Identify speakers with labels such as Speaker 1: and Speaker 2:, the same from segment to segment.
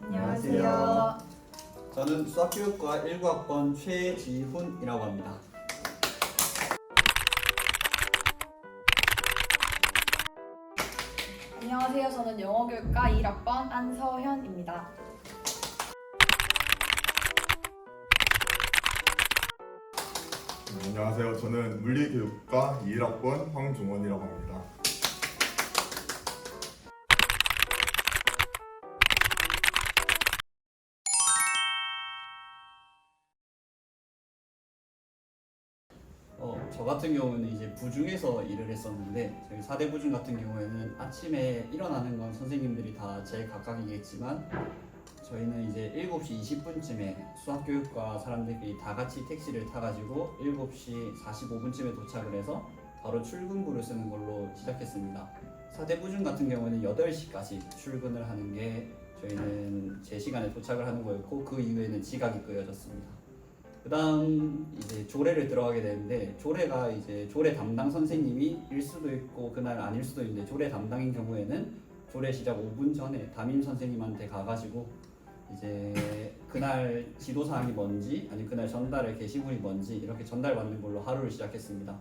Speaker 1: 안녕하세요.
Speaker 2: 저는 수학교육과 19학번 최지훈이라고 합니다.
Speaker 1: 안녕하세요. 저는 영어교육과 1학번 안서현입니다.
Speaker 3: 안녕하세요. 저는 물리교육과 21학번 황종원이라고 합니다.
Speaker 2: 저 같은 경우는 이제 부중에서 일을 했었는데, 저희 4대 부중 같은 경우에는 아침에 일어나는 건 선생님들이 다 제일 각각이겠지만, 저희는 이제 7시 20분쯤에 수학교육과 사람들끼리 다 같이 택시를 타가지고 7시 45분쯤에 도착을 해서 바로 출근부를 쓰는 걸로 시작했습니다. 4대 부중 같은 경우에는 8시까지 출근을 하는 게 저희는 제 시간에 도착을 하는 거였고, 그 이후에는 지각이 끄여졌습니다. 그 다음 이제 조례를 들어가게 되는데, 조례가 이제 조례 담당 선생님이 일 수도 있고 그날 아닐 수도 있는데, 조례 담당인 경우에는 조례 시작 5분 전에 담임 선생님한테 가가지고 이제 그날 지도사항이 뭔지, 아니 그날 전달할 게시물이 뭔지 이렇게 전달받는 걸로 하루를 시작했습니다.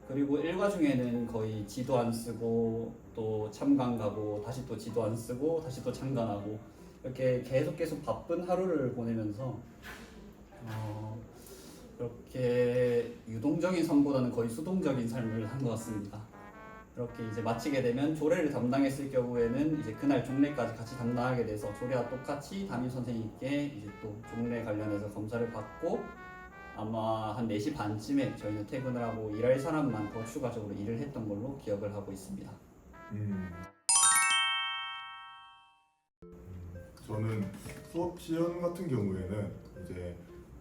Speaker 2: 그리고 일과 중에는 거의 지도 안 쓰고 또 참관 가고 다시 또 지도 안 쓰고 다시 또 참관하고 이렇게 계속 바쁜 하루를 보내면서 이렇게 유동적인 삶보다는 거의 수동적인 삶을 한 것 같습니다. 이렇게 이제 마치게 되면 조례를 담당했을 경우에는 이제 그날 종례까지 같이 담당하게 돼서 조례와 똑같이 담임 선생님께 이제 또 종례 관련해서 검사를 받고, 아마 한 4시 반쯤에 저희는 퇴근을 하고 일할 사람만 더 추가적으로 일을 했던 걸로 기억을 하고 있습니다.
Speaker 3: 저는 수업 시험 같은 경우에는 이제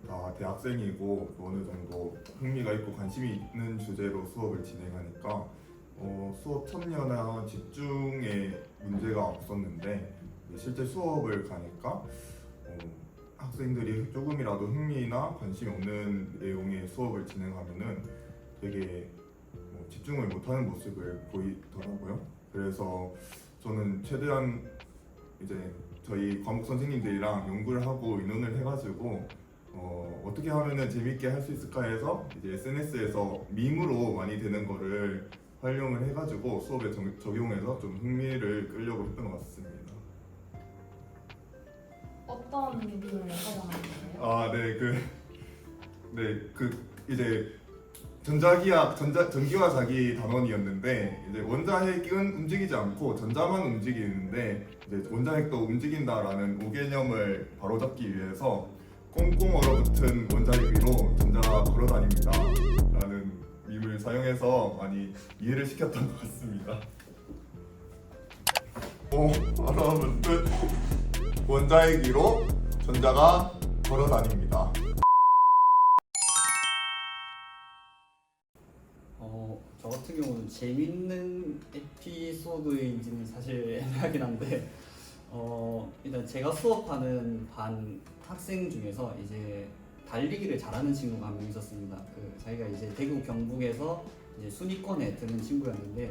Speaker 3: 다 대학생이고 어느 정도 흥미가 있고 관심이 있는 주제로 수업을 진행하니까 수업 참여나 집중에 문제가 없었는데, 실제 수업을 가니까 학생들이 조금이라도 흥미나 관심이 없는 내용의 수업을 진행하면은 되게 집중을 못하는 모습을 보이더라고요. 그래서 저는 최대한 이제 저희 과목 선생님들이랑 연구를 하고 의논을 해가지고 어떻게 하면은 재밌게 할 수 있을까 해서 이제 SNS에서 밈으로 많이 되는 거를 활용을 해가지고 수업에 적용해서 좀 흥미를 끌려고 했던 것 같습니다.
Speaker 1: 어떤 뮤비를 활용하는 거예요?
Speaker 3: 이제 전기와 자기 단원이었는데, 이제 원자핵은 움직이지 않고 전자만 움직이는데, 이제 원자핵도 움직인다라는 오개념을 바로잡기 위해서 꽁꽁 얼어붙은 원자핵 위로 전자가 걸어다닙니다 라는 밈을 사용해서 많이 이해를 시켰던 것 같습니다. 알아보면 끝. 원자핵 위로 전자가 걸어다닙니다.
Speaker 2: 저 같은 경우는 재밌는 에피소드인지는 사실 애매하긴 한데, 일단 제가 수업하는 반 학생 중에서 이제 달리기를 잘하는 친구가 한 명 있었습니다. 자기가 이제 대구 경북에서 이제 순위권에 드는 친구였는데,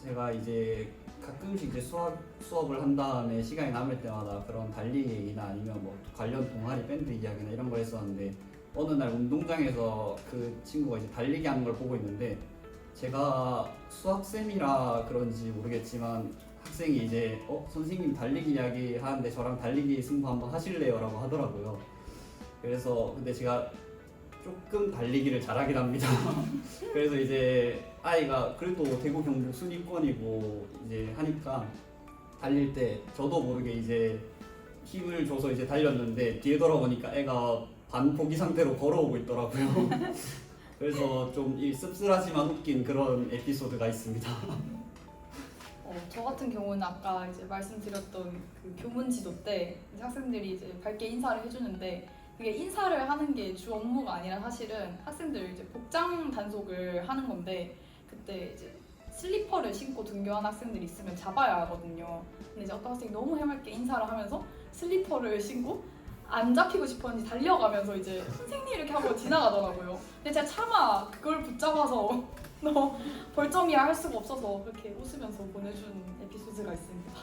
Speaker 2: 제가 이제 가끔씩 이제 수업을 한 다음에 시간이 남을 때마다 그런 달리기 얘기나 아니면 뭐 관련 동아리 밴드 이야기나 이런 걸 했었는데, 어느 날 운동장에서 그 친구가 이제 달리기 하는 걸 보고 있는데, 제가 수학쌤이라 그런지 모르겠지만 학생이 이제 선생님 달리기 이야기 하는데 저랑 달리기 승부 한번 하실래요? 라고 하더라고요. 그래서 근데 제가 조금 달리기를 잘하긴 합니다. 그래서 이제 아이가 그래도 대구 경북 순위권이고 이제 하니까 달릴 때 저도 모르게 이제 힘을 줘서 이제 달렸는데, 뒤에 돌아보니까 애가 반포기 상태로 걸어오고 있더라고요. 그래서 좀 씁쓸하지만 웃긴 그런 에피소드가 있습니다.
Speaker 1: 저 같은 경우는 아까 이제 말씀드렸던 그 교문 지도 때 이제 학생들이 이제 밝게 인사를 해주는데, 그게 인사를 하는 게 주 업무가 아니라 사실은 학생들 이제 복장 단속을 하는 건데, 그때 이제 슬리퍼를 신고 등교한 학생들이 있으면 잡아야 하거든요. 근데 이제 어떤 학생이 너무 해맑게 인사를 하면서 슬리퍼를 신고 안 잡히고 싶었는지 달려가면서 이제 선생님 이렇게 하고 지나가더라고요. 근데 제가 차마 그걸 붙잡아서 너 벌점이야 할 수가 없어서 그렇게 웃으면서 보내준 에피소드가 있습니다.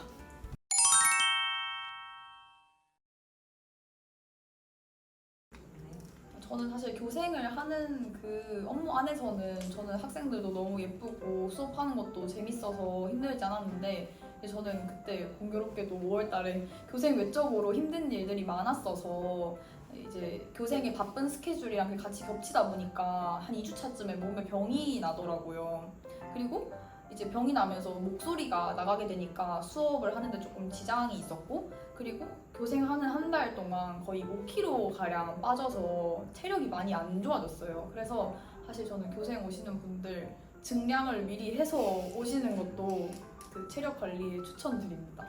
Speaker 1: 저는 사실 교생을 하는 그 업무 안에서는 저는 학생들도 너무 예쁘고 수업하는 것도 재밌어서 힘들지 않았는데 저는 그때 공교롭게도 5월 달에 교생 외적으로 힘든 일들이 많았어서 이제 교생의 바쁜 스케줄이랑 같이 겹치다 보니까 한 2주차쯤에 몸에 병이 나더라고요. 그리고 이제 병이 나면서 목소리가 나가게 되니까 수업을 하는데 조금 지장이 있었고 그리고 교생하는 한 달 동안 거의 5kg 가량 빠져서 체력이 많이 안 좋아졌어요. 그래서 사실 저는 교생 오시는 분들 증량을 미리 해서 오시는 것도 그 체력 관리에 추천드립니다.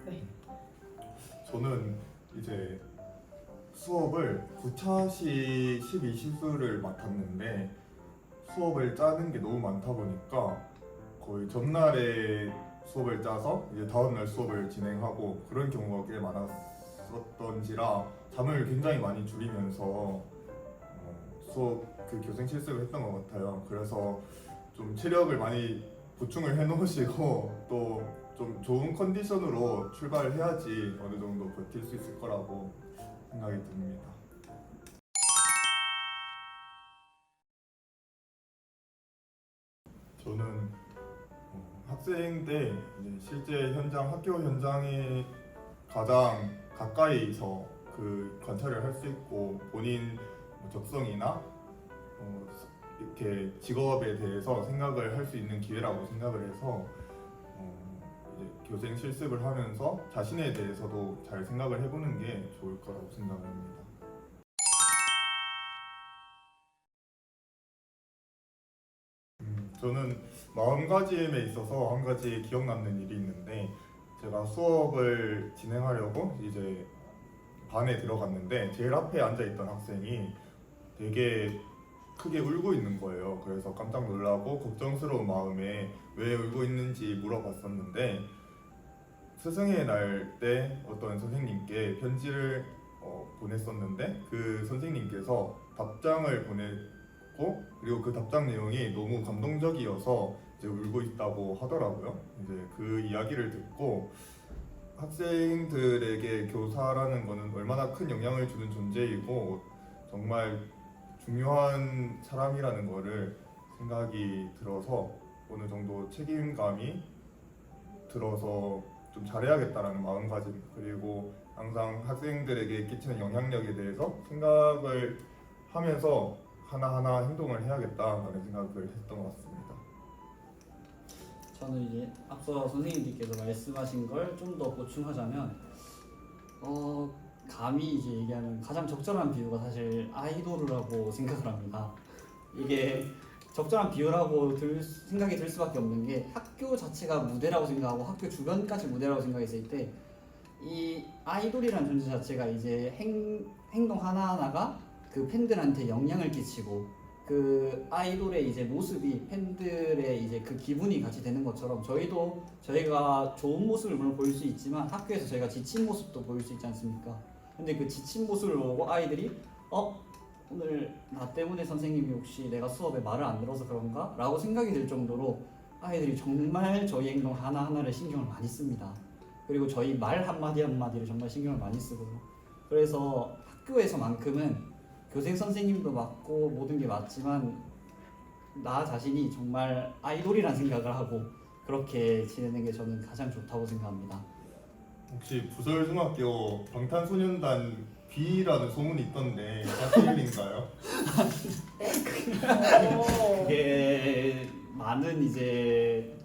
Speaker 1: 네.
Speaker 3: 저는 이제 수업을 9차시 12시수를 맡았는데 수업을 짜는 게 너무 많다 보니까 거의 전날에 수업을 짜서 이제 다음날 수업을 진행하고 그런 경우가 꽤 많았었던지라 잠을 굉장히 많이 줄이면서 수업 그 교생 실습을 했던 것 같아요. 그래서 좀 체력을 많이 보충을 해놓으시고 또 좀 좋은 컨디션으로 출발을 해야지 어느 정도 버틸 수 있을 거라고 생각이 듭니다. 저는 학생 때 이제 실제 현장 학교 현장에 가장 가까이서 그 관찰을 할 수 있고 본인 적성이나 이렇게 직업에 대해서 생각을 할 수 있는 기회라고 생각을 해서 이제 교생 실습을 하면서 자신에 대해서도 잘 생각을 해보는 게 좋을 거라고 생각합니다. 저는 마음가짐에 있어서 한 가지 기억 남는 일이 있는데 제가 수업을 진행하려고 이제 반에 들어갔는데 제일 앞에 앉아있던 학생이 되게 크게 울고 있는 거예요. 그래서 깜짝 놀라고 걱정스러운 마음에 왜 울고 있는지 물어봤었는데 스승의 날 때 어떤 선생님께 편지를 보냈었는데 그 선생님께서 답장을 보냈고 그리고 그 답장 내용이 너무 감동적이어서 이제 울고 있다고 하더라고요. 이제 그 이야기를 듣고 학생들에게 교사라는 거는 얼마나 큰 영향을 주는 존재이고 정말 중요한 사람이라는 거를 생각이 들어서 어느 정도 책임감이 들어서 좀 잘해야겠다라는 마음가짐 그리고 항상 학생들에게 끼치는 영향력에 대해서 생각을 하면서 하나하나 행동을 해야겠다라는 생각을 했던 것 같습니다.
Speaker 2: 저는 이제 앞서 선생님들께서 말씀하신 걸 좀 더 보충하자면 감히 이제 얘기하면 가장 적절한 비유가 사실 아이돌이라고 생각을 합니다. 이게 적절한 비유라고 생각이 들 수밖에 없는 게 학교 자체가 무대라고 생각하고 학교 주변까지 무대라고 생각했을 때 이 아이돌이라는 존재 자체가 이제 행동 하나하나가 그 팬들한테 영향을 끼치고 그 아이돌의 이제 모습이 팬들의 이제 그 기분이 같이 되는 것처럼 저희가 좋은 모습을 물론 보일 수 있지만 학교에서 저희가 지친 모습도 보일 수 있지 않습니까? 근데 그 지친 모습을 보고 아이들이 오늘 나 때문에 선생님이 혹시 내가 수업에 말을 안 들어서 그런가? 라고 생각이 들 정도로 아이들이 정말 저희 행동 하나하나를 신경을 많이 씁니다. 그리고 저희 말 한마디 한마디를 정말 신경을 많이 쓰고요. 그래서 학교에서만큼은 교생 선생님도 맞고 모든 게 맞지만 나 자신이 정말 아이돌이라는 생각을 하고 그렇게 지내는 게 저는 가장 좋다고 생각합니다.
Speaker 3: 혹시 부설중학교 방탄소년단 B라는 소문이 있던데 사실인가요?
Speaker 2: 그게 많은 이제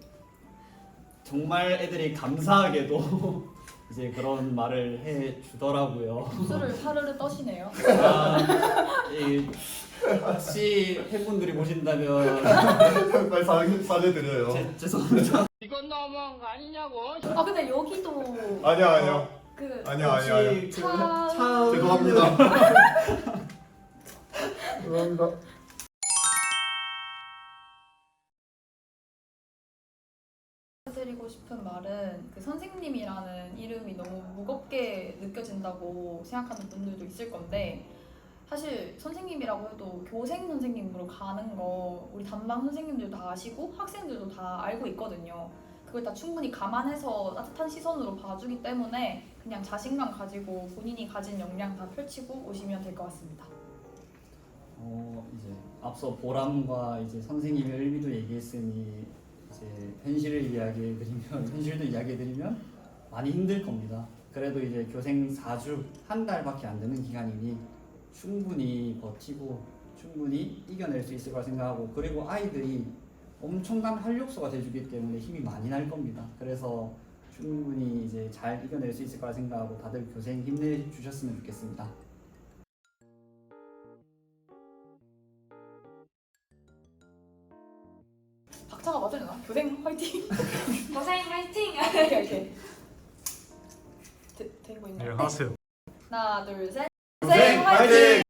Speaker 2: 정말 애들이 감사하게도 이제 그런 말을 해 주더라고요.
Speaker 1: 입술을 파르르 떠시네요.
Speaker 2: 혹시 팬분들이 보신다면
Speaker 3: 빨리 사죄드려요.
Speaker 2: 죄송합니다.
Speaker 4: 이건 너무한 거 아니냐고.
Speaker 1: 아 근데 여기도
Speaker 3: 아니야.
Speaker 1: 그
Speaker 3: 아니야.
Speaker 1: 차...
Speaker 3: 죄송합니다. 죄송합니다.
Speaker 1: 해드리고 싶은 말은 그 선생님이라는 이름이 너무 무겁게 느껴진다고 생각하는 분들도 있을 건데 사실 선생님이라고 해도 교생 선생님으로 가는 거 우리 담당 선생님들도 다 아시고 학생들도 다 알고 있거든요. 그걸 다 충분히 감안해서 따뜻한 시선으로 봐주기 때문에 그냥 자신감 가지고 본인이 가진 역량 다 펼치고 오시면 될 것 같습니다.
Speaker 2: 이제 앞서 보람과 이제 선생님의 의미도 얘기했으니 이제 현실을 이야기해드리면 현실도 이야기해드리면 많이 힘들 겁니다. 그래도 이제 교생 4주 한 달밖에 안 되는 기간이니 충분히 버티고 충분히 이겨낼 수 있을 거라 생각하고 그리고 아이들이 엄청난 활력소가 돼주기 때문에 힘이 많이 날 겁니다. 그래서 충분히 이제 잘 이겨낼 수 있을 거라 생각하고 다들 교생 힘내주셨으면 좋겠습니다.
Speaker 1: 박자가 맞아야 되나? 교생 화이팅!
Speaker 5: 고생 화이팅!
Speaker 1: 이렇게 되고 있나요?
Speaker 6: 네, 하세요.
Speaker 1: 하나 둘 셋.
Speaker 2: 교생 화이팅!